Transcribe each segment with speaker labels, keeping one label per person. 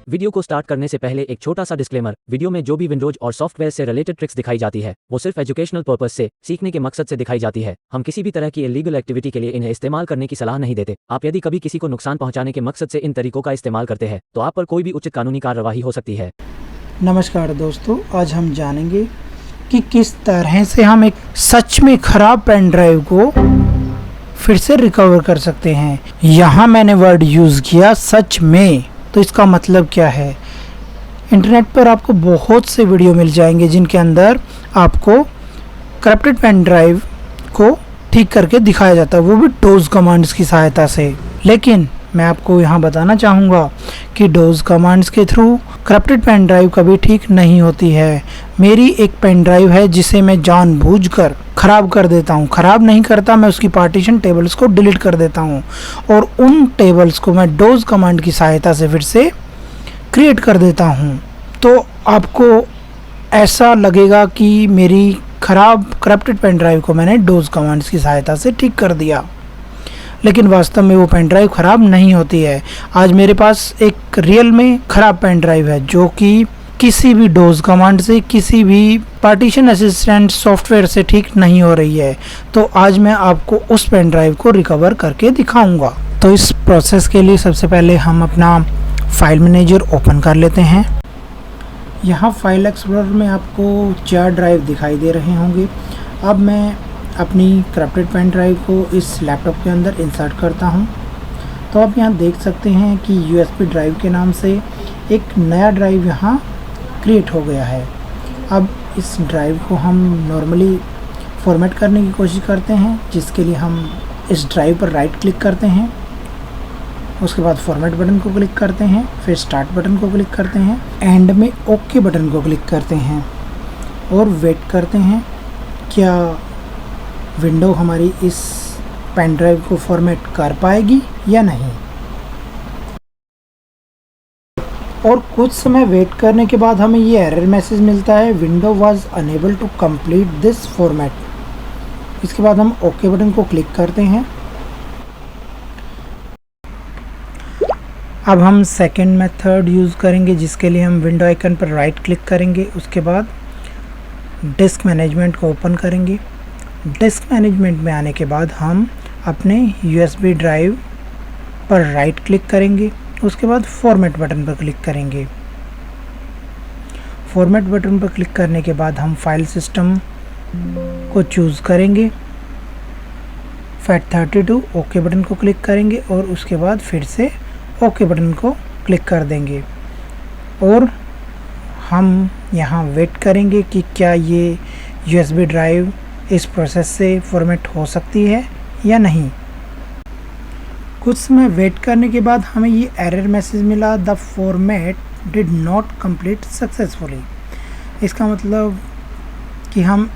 Speaker 1: Video को start करने से पहले एक छोटा सा डिस्क्लेमर। वीडियो में जो भी विंडोज और सॉफ्टवेयर से रिलेटेड ट्रिक्स दिखाई जाती है वो सिर्फ एजुकेशनल पर्पस से सीखने के मकसद से दिखाई जाती है। हम किसी भी तरह की इलीगल एक्टिविटी के लिए इन्हें इस्तेमाल करने की सलाह नहीं देते। आप यदि कभी किसी को नुकसान पहुंचाने के मकसद से इन तरीकों का इस्तेमाल करते हैं तो आप पर कोई भी उचित कानूनी कार्रवाई हो सकती है।
Speaker 2: नमस्कार दोस्तों, आज हम जानेंगे कि किस तरह से हम एक सच में खराब पेन ड्राइव को फिर से रिकवर कर सकते हैं। यहाँ मैंने वर्ड यूज़ किया सच में, तो इसका मतलब क्या है। इंटरनेट पर आपको बहुत से वीडियो मिल जाएंगे जिनके अंदर आपको करप्टेड पेन ड्राइव को ठीक करके दिखाया जाता है, वो भी डोज कमांड्स की सहायता से। लेकिन मैं आपको यहाँ बताना चाहूँगा कि डोज कमांड्स के थ्रू करप्टेड पेन ड्राइव कभी ठीक नहीं होती है। मेरी एक पेन ड्राइव है जिसे मैं जानबूझकर ख़राब कर देता हूँ। ख़राब नहीं करता, मैं उसकी पार्टीशन टेबल्स को डिलीट कर देता हूँ और उन टेबल्स को मैं डोज कमांड की सहायता से फिर से क्रिएट कर देता हूँ। तो आपको ऐसा लगेगा कि मेरी ख़राब करप्टेड पेन ड्राइव को मैंने डोज कमांड्स की सहायता से ठीक कर दिया, लेकिन वास्तव में वो पेन ड्राइव ख़राब नहीं होती है। आज मेरे पास एक रियल में ख़राब पेन ड्राइव है जो कि किसी भी डोज कमांड से, किसी भी पार्टीशन असिस्टेंट सॉफ्टवेयर से ठीक नहीं हो रही है। तो आज मैं आपको उस पेन ड्राइव को रिकवर करके दिखाऊंगा। तो इस प्रोसेस के लिए सबसे पहले हम अपना फाइल मैनेजर ओपन कर लेते हैं। यहाँ फाइल एक्सप्लोरर में आपको 4 ड्राइव दिखाई दे रहे होंगे। अब मैं अपनी करप्टेड पेन ड्राइव को इस लैपटॉप के अंदर इंसर्ट करता हूँ। तो आप यहाँ देख सकते हैं कि USB ड्राइव के नाम से एक नया ड्राइव यहाँ क्रिएट हो गया है। अब इस ड्राइव को हम नॉर्मली फॉर्मेट करने की कोशिश करते हैं, जिसके लिए हम इस ड्राइव पर राइट क्लिक करते हैं, उसके बाद फॉर्मेट बटन को क्लिक करते हैं, फिर स्टार्ट बटन को क्लिक करते हैं, एंड में ओके बटन को क्लिक करते हैं और वेट करते हैं क्या विंडो हमारी इस पेन ड्राइव को फॉर्मेट कर पाएगी या नहीं। और कुछ समय वेट करने के बाद हमें ये एरर मैसेज मिलता है, window was unable to complete this format. इसके बाद हम ओके बटन को क्लिक करते हैं। अब हम सेकंड मेथड यूज़ करेंगे, जिसके लिए हम विंडो आइकन पर राइट क्लिक करेंगे, उसके बाद डिस्क मैनेजमेंट को ओपन करेंगे। डिस्क मैनेजमेंट में आने के बाद हम अपने USB ड्राइव पर राइट क्लिक करेंगे, उसके बाद फॉर्मेट बटन पर क्लिक करेंगे। फॉर्मेट बटन पर क्लिक करने के बाद हम फाइल सिस्टम को चूज़ करेंगे, FAT32 ओके बटन को क्लिक करेंगे और उसके बाद फिर से ओके बटन को क्लिक कर देंगे और हम यहाँ वेट करेंगे कि क्या ये USB ड्राइव इस प्रोसेस से फॉर्मेट हो सकती है या नहीं। कुछ समय वेट करने के बाद हमें ये एरर मैसेज मिला, the format did not complete successfully. इसका मतलब कि हम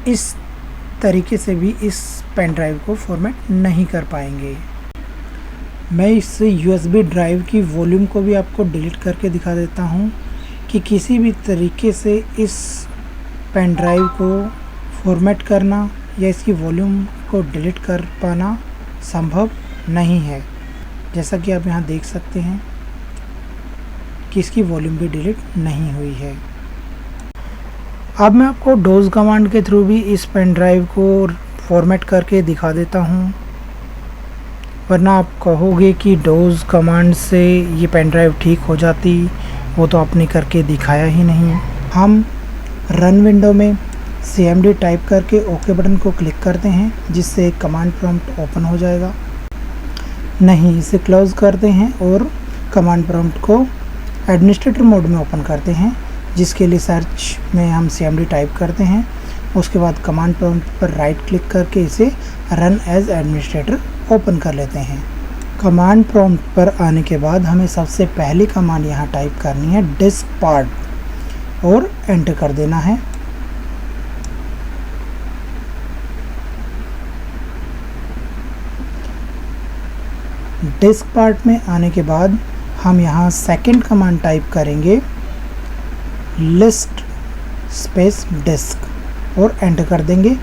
Speaker 2: इस तरीके से भी इस पेन ड्राइव को फॉर्मेट नहीं कर पाएंगे। मैं इस USB ड्राइव की वॉल्यूम को भी आपको डिलीट करके दिखा देता हूँ कि किसी भी तरीके से इस पेन ड्राइव को फॉर्मेट करना या इसकी वॉल्यूम को डिलीट कर पाना संभव नहीं है। जैसा कि आप यहाँ देख सकते हैं कि इसकी वॉल्यूम भी डिलीट नहीं हुई है। अब मैं आपको डोज कमांड के थ्रू भी इस पेन ड्राइव को फॉर्मेट करके दिखा देता हूँ, वरना आप कहोगे कि डोज कमांड से ये पेन ड्राइव ठीक हो जाती, वो तो आपने करके दिखाया ही नहीं। हम रन विंडो में CMD टाइप करके ओके बटन को क्लिक करते हैं, जिससे कमांड प्रॉम्प्ट ओपन हो जाएगा। नहीं, इसे क्लोज करते हैं और कमांड प्रॉम्प्ट को एडमिनिस्ट्रेटर मोड में ओपन करते हैं, जिसके लिए सर्च में हम CMD टाइप करते हैं। उसके बाद कमांड प्रॉम्प्ट पर राइट क्लिक करके इसे रन एज एडमिनिस्ट्रेटर ओपन कर लेते हैं। कमांड प्रॉम्प्ट पर आने के बाद हमें सबसे पहली कमांड यहाँ टाइप करनी है डिस्क पार्ट और एंटर कर देना है। डिस्क पार्ट में आने के बाद हम यहाँ सेकंड कमांड टाइप करेंगे लिस्ट स्पेस डिस्क और एंटर कर देंगे,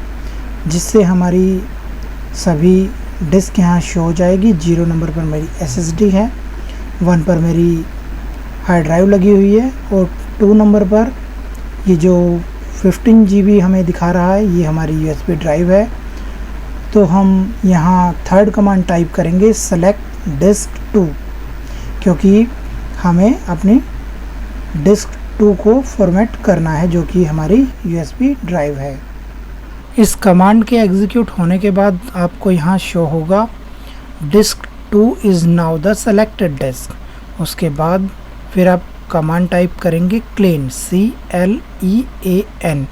Speaker 2: जिससे हमारी सभी डिस्क यहाँ शो हो जाएगी। 0 नंबर पर मेरी SSD है, 1 पर मेरी हार्ड ड्राइव लगी हुई है और 2 नंबर पर ये जो 15 GB हमें दिखा रहा है ये हमारी USB ड्राइव है। तो हम यहाँ थर्ड कमांड टाइप करेंगे सेलेक्ट डिस्क 2, क्योंकि हमें अपनी डिस्क 2 को फॉर्मेट करना है जो कि हमारी USB ड्राइव है। इस कमांड के एग्जीक्यूट होने के बाद आपको यहाँ शो होगा disk 2 is now the selected disk. उसके बाद फिर आप कमांड टाइप करेंगे क्लीन CLEAN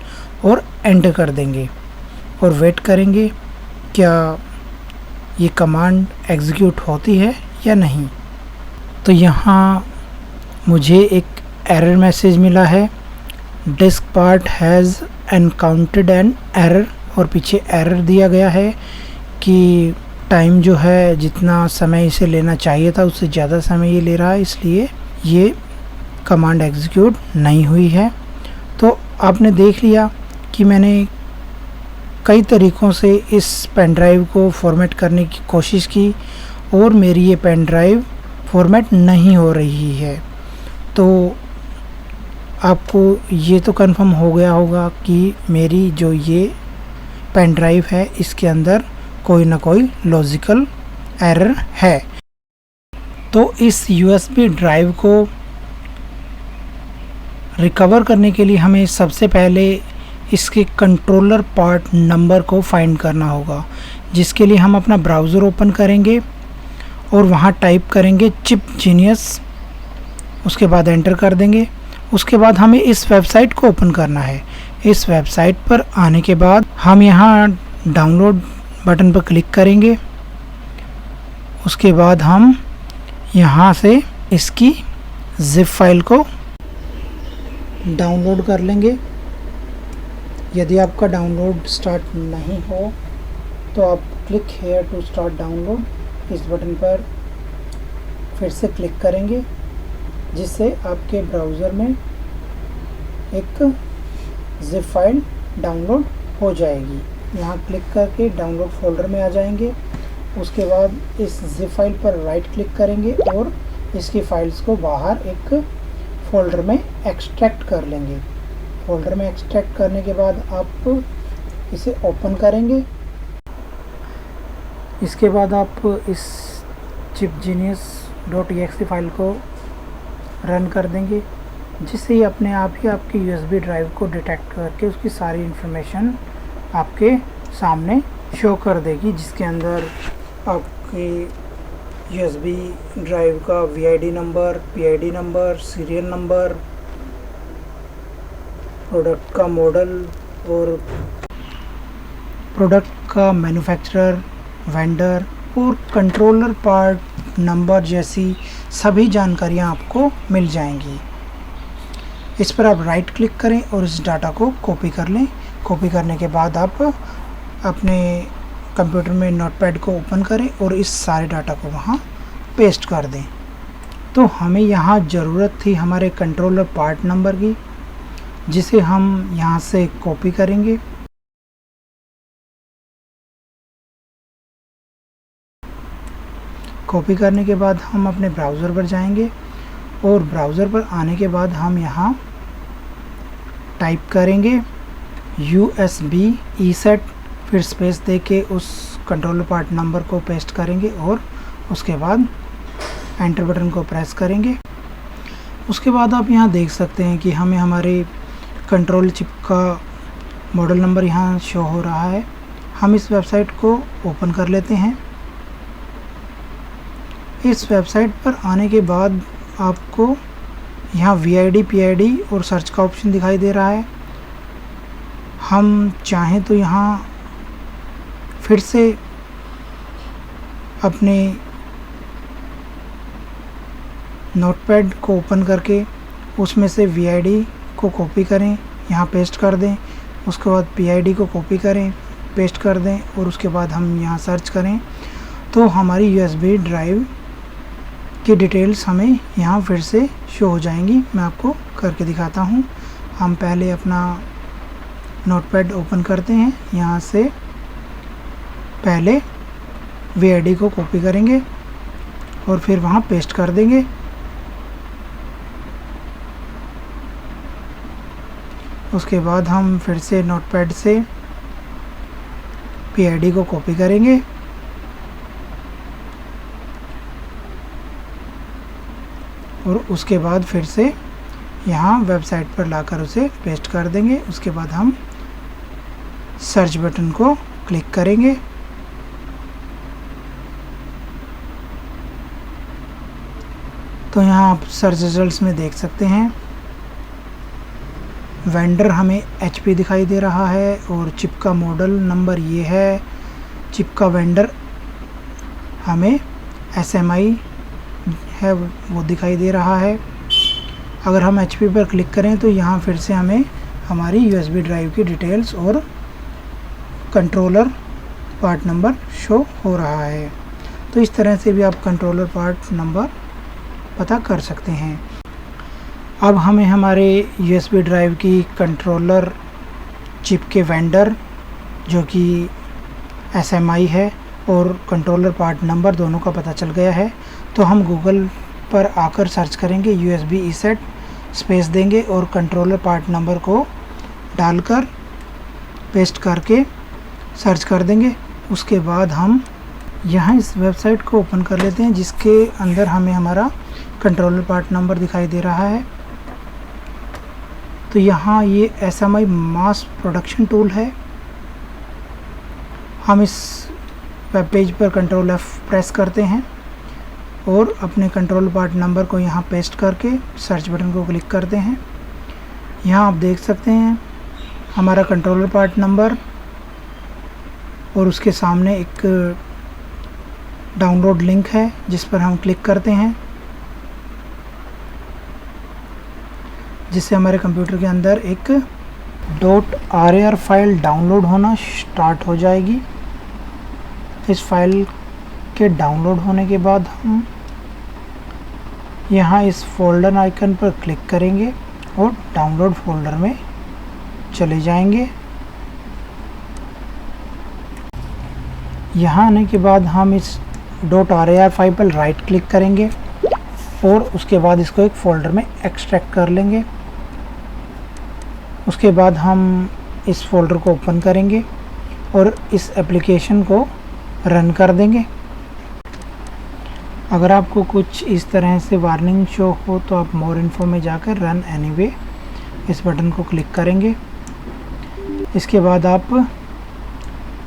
Speaker 2: और एंटर कर देंगे और वेट करेंगे क्या ये कमांड एग्जीक्यूट होती है या नहीं। तो यहाँ मुझे एक एरर मैसेज मिला है, disk part has encountered an error, और पीछे एरर दिया गया है कि टाइम जो है जितना समय इसे लेना चाहिए था उससे ज़्यादा समय ये ले रहा है, इसलिए ये कमांड एग्जीक्यूट नहीं हुई है। तो आपने देख लिया कि मैंने कई तरीक़ों से इस पेन ड्राइव को फॉर्मेट करने की कोशिश की और मेरी ये पेन ड्राइव फॉर्मेट नहीं हो रही है। तो आपको ये तो कंफर्म हो गया होगा कि मेरी जो ये पेन ड्राइव है इसके अंदर कोई ना कोई लॉजिकल एरर है। तो इस USB ड्राइव को रिकवर करने के लिए हमें सबसे पहले इसके कंट्रोलर पार्ट नंबर को फाइंड करना होगा, जिसके लिए हम अपना ब्राउज़र ओपन करेंगे और वहाँ टाइप करेंगे चिप जीनियस, उसके बाद एंटर कर देंगे। उसके बाद हमें इस वेबसाइट को ओपन करना है। इस वेबसाइट पर आने के बाद हम यहाँ डाउनलोड बटन पर क्लिक करेंगे। उसके बाद हम यहाँ से इसकी ज़िप फाइल को डाउनलोड कर लेंगे। यदि आपका डाउनलोड स्टार्ट नहीं हो तो आप click here to start download, इस बटन पर फिर से क्लिक करेंगे, जिससे आपके ब्राउज़र में एक ज़िप फाइल डाउनलोड हो जाएगी। यहाँ क्लिक करके डाउनलोड फोल्डर में आ जाएंगे। उसके बाद इस ज़िप फाइल पर राइट क्लिक करेंगे और इसकी फाइल्स को बाहर एक फ़ोल्डर में एक्सट्रैक्ट कर लेंगे। फ़ोल्डर में एक्सट्रैक्ट करने के बाद आप इसे ओपन करेंगे। इसके बाद आप इस chipgenius.exe फाइल को रन कर देंगे, जिससे ही अपने आप ही आपकी USB ड्राइव को डिटेक्ट करके उसकी सारी इन्फॉर्मेशन आपके सामने शो कर देगी, जिसके अंदर आपकी USB ड्राइव का VID number, PID number, serial number, product का मॉडल और प्रोडक्ट का मैन्युफैक्चरर, वेंडर और कंट्रोलर पार्ट नंबर जैसी सभी जानकारियाँ आपको मिल जाएंगी। इस पर आप राइट क्लिक करें और इस डाटा को कॉपी कर लें। कॉपी करने के बाद आप अपने कंप्यूटर में नोटपैड को ओपन करें और इस सारे डाटा को वहाँ पेस्ट कर दें। तो हमें यहाँ ज़रूरत थी हमारे कंट्रोलर पार्ट नंबर की, जिसे हम यहाँ से कॉपी करेंगे। कॉपी करने के बाद हम अपने ब्राउज़र पर जाएंगे और ब्राउज़र पर आने के बाद हम यहाँ टाइप करेंगे USB ESET, फिर स्पेस दे के उस कंट्रोलर पार्ट नंबर को पेस्ट करेंगे और उसके बाद एंटर बटन को प्रेस करेंगे। उसके बाद आप यहाँ देख सकते हैं कि हमें हमारे कंट्रोल चिप का मॉडल नंबर यहाँ शो हो रहा है। हम इस वेबसाइट को ओपन कर लेते हैं। इस वेबसाइट पर आने के बाद आपको यहाँ VID, PID और सर्च का ऑप्शन दिखाई दे रहा है। हम चाहें तो यहाँ फिर से अपने नोटपैड को ओपन करके उसमें से VID को कॉपी करें, यहाँ पेस्ट कर दें। उसके बाद PID को कॉपी करें, पेस्ट कर दें और उसके बाद हम यहाँ सर्च करें तो हमारी USB ड्राइव की डिटेल्स हमें यहाँ फिर से शो हो जाएंगी। मैं आपको करके दिखाता हूँ। हम पहले अपना नोटपैड ओपन करते हैं। यहाँ से पहले VID को कॉपी करेंगे और फिर वहाँ पेस्ट कर देंगे। उसके बाद हम फिर से नोटपैड से PID को कॉपी करेंगे और उसके बाद फिर से यहाँ वेबसाइट पर लाकर उसे पेस्ट कर देंगे। उसके बाद हम सर्च बटन को क्लिक करेंगे। तो यहाँ आप सर्च रिजल्ट्स में देख सकते हैं वेंडर हमें HP दिखाई दे रहा है और चिप का मॉडल नंबर ये है। चिप का वेंडर हमें SMI है वो दिखाई दे रहा है। अगर हम HP पर क्लिक करें तो यहाँ फिर से हमें हमारी USB ड्राइव की डिटेल्स और कंट्रोलर पार्ट नंबर शो हो रहा है। तो इस तरह से भी आप कंट्रोलर पार्ट नंबर पता कर सकते हैं। अब हमें हमारे USB ड्राइव की कंट्रोलर चिप के वेंडर जो कि SMI है और कंट्रोलर पार्ट नंबर दोनों का पता चल गया है। तो हम गूगल पर आकर सर्च करेंगे USB ESET स्पेस देंगे और कंट्रोलर पार्ट नंबर को डालकर पेस्ट करके सर्च कर देंगे। उसके बाद हम यहाँ इस वेबसाइट को ओपन कर लेते हैं जिसके अंदर हमें हमारा कंट्रोलर पार्ट नंबर दिखाई दे रहा है। तो यहाँ ये SMI मास प्रोडक्शन टूल है। हम इस वेब पेज पर कंट्रोल F प्रेस करते हैं और अपने कंट्रोल पार्ट नंबर को यहाँ पेस्ट करके सर्च बटन को क्लिक करते हैं। यहाँ आप देख सकते हैं हमारा कंट्रोलर पार्ट नंबर और उसके सामने एक डाउनलोड लिंक है जिस पर हम क्लिक करते हैं, जिससे हमारे कंप्यूटर के अंदर एक .rar फाइल डाउनलोड होना स्टार्ट हो जाएगी। इस फाइल के डाउनलोड होने के बाद हम यहाँ इस फोल्डर आइकन पर क्लिक करेंगे और डाउनलोड फोल्डर में चले जाएंगे। यहाँ आने के बाद हम इस .rar फाइल पर राइट क्लिक करेंगे और उसके बाद इसको एक फ़ोल्डर में एक्सट्रैक्ट कर लेंगे। उसके बाद हम इस फोल्डर को ओपन करेंगे और इस एप्लीकेशन को रन कर देंगे। अगर आपको कुछ इस तरह से वार्निंग शो हो तो आप मोर इन्फो में जाकर रन एनीवे इस बटन को क्लिक करेंगे। इसके बाद आप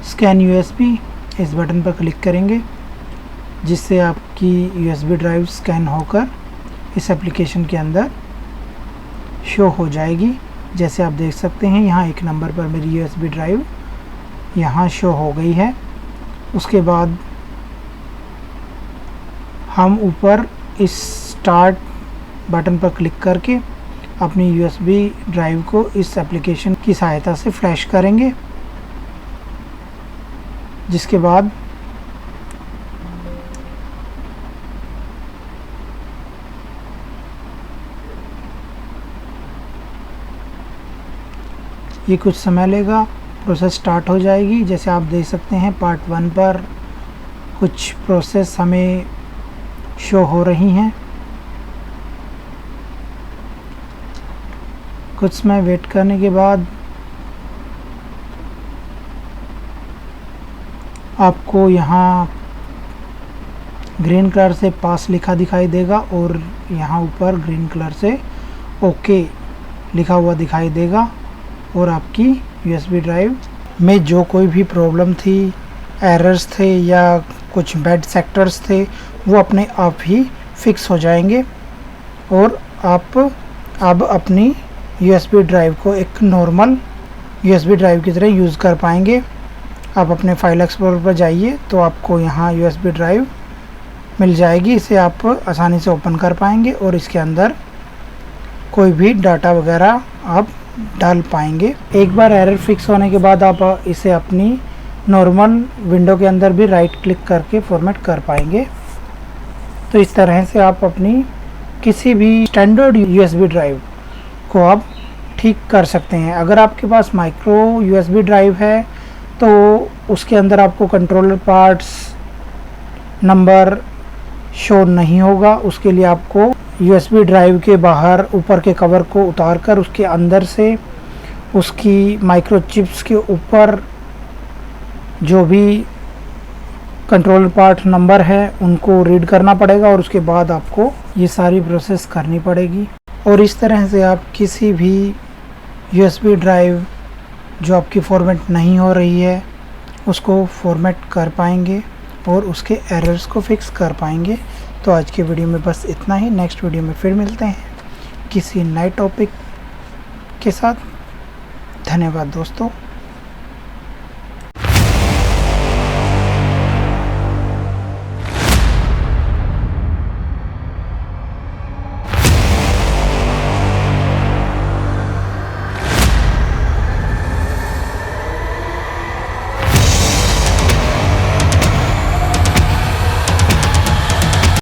Speaker 2: स्कैन USB इस बटन पर क्लिक करेंगे जिससे आपकी USB ड्राइव स्कैन होकर इस एप्लीकेशन के अंदर शो हो जाएगी। जैसे आप देख सकते हैं यहाँ एक नंबर पर मेरी USB ड्राइव यहाँ शो हो गई है। उसके बाद हम ऊपर इस स्टार्ट बटन पर क्लिक करके अपनी USB ड्राइव को इस एप्लीकेशन की सहायता से फ्लैश करेंगे, जिसके बाद ये कुछ समय लेगा, प्रोसेस स्टार्ट हो जाएगी। जैसे आप देख सकते हैं पार्ट 1 पर कुछ प्रोसेस हमें शो हो रही हैं। कुछ समय वेट करने के बाद आपको यहाँ ग्रीन कलर से पास लिखा दिखाई देगा और यहाँ ऊपर ग्रीन कलर से ओके लिखा हुआ दिखाई देगा और आपकी USB ड्राइव में जो कोई भी प्रॉब्लम थी, एरर्स थे या कुछ बैड सेक्टर्स थे, वो अपने आप ही फिक्स हो जाएंगे और आप अब अपनी USB ड्राइव को एक नॉर्मल USB ड्राइव की तरह यूज़ कर पाएंगे। आप अपने फाइल एक्सप्लोरर पर जाइए तो आपको यहाँ USB ड्राइव मिल जाएगी। इसे आप आसानी से ओपन कर पाएंगे और इसके अंदर कोई भी डाटा वगैरह आप डाल पाएंगे। एक बार एरर फिक्स होने के बाद आप इसे अपनी नॉर्मल विंडो के अंदर भी राइट क्लिक करके फॉर्मेट कर पाएंगे। तो इस तरह से आप अपनी किसी भी स्टैंडर्ड USB ड्राइव को आप ठीक कर सकते हैं। अगर आपके पास माइक्रो USB ड्राइव है तो उसके अंदर आपको कंट्रोलर पार्ट्स नंबर शो नहीं होगा। उसके लिए आपको USB ड्राइव के बाहर ऊपर के कवर को उतार कर उसके अंदर से उसकी माइक्रोचिप्स के ऊपर जो भी कंट्रोल पार्ट नंबर है उनको रीड करना पड़ेगा और उसके बाद आपको ये सारी प्रोसेस करनी पड़ेगी। और इस तरह से आप किसी भी USB ड्राइव जो आपकी फॉर्मेट नहीं हो रही है उसको फॉर्मेट कर पाएंगे और उसके एरर्स को फिक्स कर पाएंगे। तो आज के वीडियो में बस इतना ही। नेक्स्ट वीडियो में फिर मिलते हैं किसी नए टॉपिक के साथ। धन्यवाद दोस्तों।